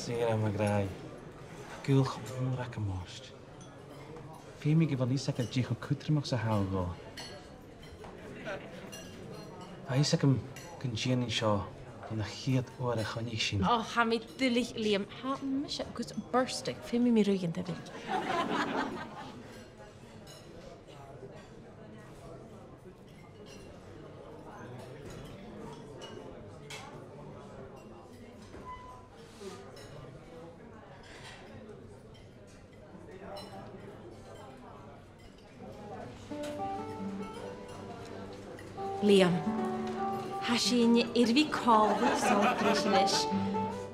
Sira magrai. Gúil chmúr ac y most. Fi mi gyfal isag a ddich o cwtrimach sa hawl go. A isag am gynjian yn sio yn y chiad o'r a chonig sy'n. Oh, ha mi dylich Liam. Ha, mysio, gwrs burstig. Fi mi rwy'n tefyd. Liam, ha sy'n irfi colf son grisnes,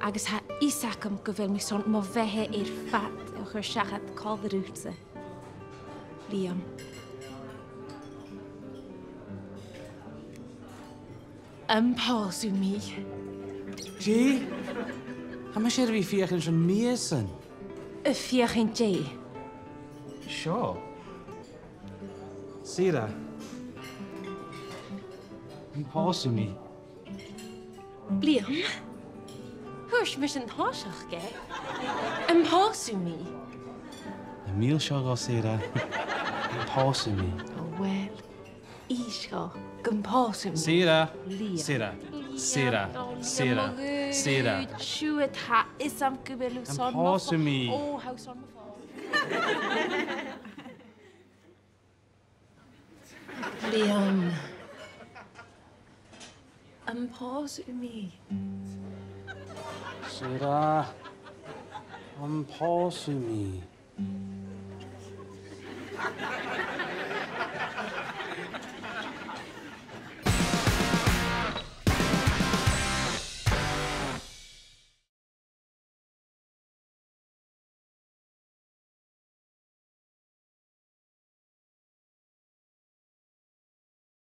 agus ha isacam gyfel mi son mo fehe i'r ffat o'ch yr siachad colf yr ùire. Liam. Ymposw mi. G? Ha ma sy'n irfi fiach yn sy'n miesyn? Y fiach yn J. Sio. Sira. Ymposw mi. Liam? Hwrs mis yn hosach ge? Ymposw mi. Y mil sio go Sira. Ymposw mi. O wel, I sio gymposw mi. Sira. Liam. Sira. Sira. Sira. Sira. Siwyd ha isam gybelw son mo Ymposw mi. O, haw son mo ffo. Liam. Ymposw mi. Sira. Ymposw mi.